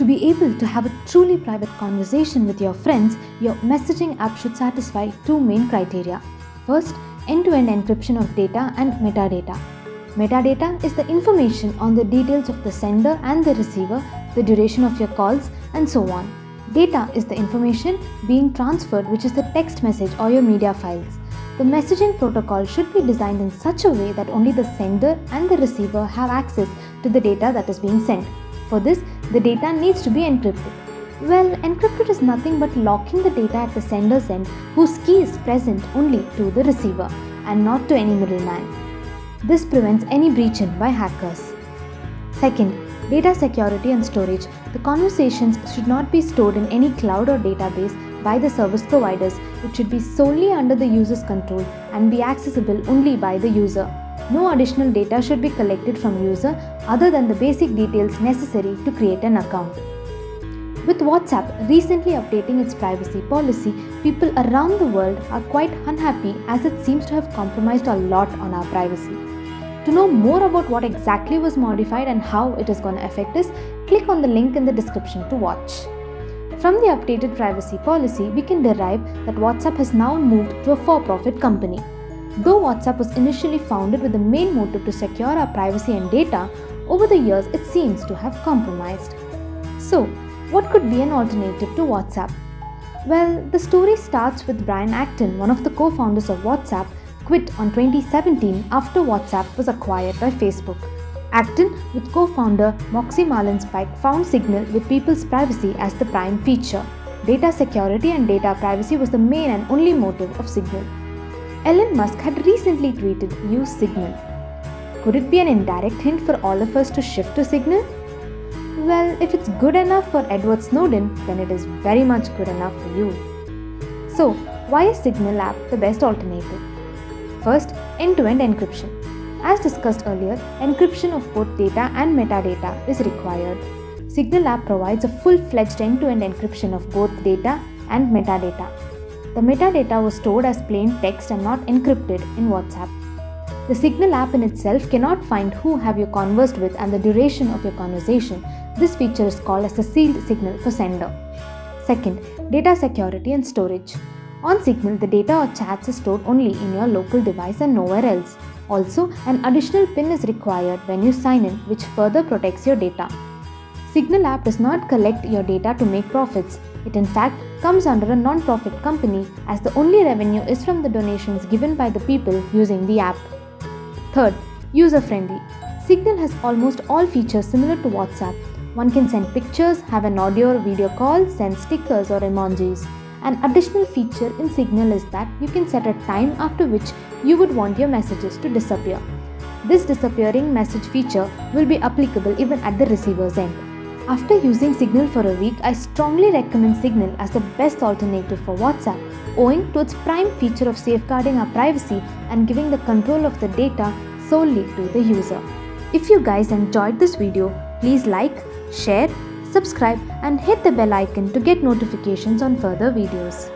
To be able to have a truly private conversation with your friends, your messaging app should satisfy two main criteria. First, end-to-end encryption of data and metadata. Metadata is the information on the details of the sender and the receiver, the duration of your calls, and so on. Data is the information being transferred, which is the text message or your media files. The messaging protocol should be designed in such a way that only the sender and the receiver have access to the data that is being sent. For this, the data needs to be encrypted. Well, encrypted is nothing but locking the data at the sender's end, whose key is present only to the receiver and not to any middleman. This prevents any breach-in by hackers. Second, data security and storage. The conversations should not be stored in any cloud or database by the service providers. It should be solely under the user's control and be accessible only by the user. No additional data should be collected from user other than the basic details necessary to create an account. With WhatsApp recently updating its privacy policy, people around the world are quite unhappy as it seems to have compromised a lot on our privacy. To know more about what exactly was modified and how it is going to affect us, click on the link in the description to watch. From the updated privacy policy, we can derive that WhatsApp has now moved to a for-profit company. Though WhatsApp was initially founded with the main motive to secure our privacy and data, over the years it seems to have compromised. So, what could be an alternative to WhatsApp? Well, the story starts with Brian Acton, one of the co-founders of WhatsApp, quit on 2017 after WhatsApp was acquired by Facebook. Acton, with co-founder Moxie Marlinspike, found Signal with people's privacy as the prime feature. Data security and data privacy was the main and only motive of Signal. Elon Musk had recently tweeted, "Use Signal." Could it be an indirect hint for all of us to shift to Signal? Well, if it's good enough for Edward Snowden, then it is very much good enough for you. So, why is Signal app the best alternative? First, end-to-end encryption. As discussed earlier, encryption of both data and metadata is required. Signal app provides a full-fledged end-to-end encryption of both data and metadata. The metadata was stored as plain text and not encrypted in WhatsApp. The Signal app in itself cannot find who have you conversed with and the duration of your conversation. This feature is called as a sealed signal for sender. Second, data security and storage. On Signal, the data or chats is stored only in your local device and nowhere else. Also, an additional PIN is required when you sign in, which further protects your data. Signal app does not collect your data to make profits. It in fact comes under a non-profit company, as the only revenue is from the donations given by the people using the app. Third, user-friendly. Signal has almost all features similar to WhatsApp. One can send pictures, have an audio or video call, send stickers or emojis. An additional feature in Signal is that you can set a time after which you would want your messages to disappear. This disappearing message feature will be applicable even at the receiver's end. After using Signal for a week, I strongly recommend Signal as the best alternative for WhatsApp, owing to its prime feature of safeguarding our privacy and giving the control of the data solely to the user. If you guys enjoyed this video, please like, share, subscribe and hit the bell icon to get notifications on further videos.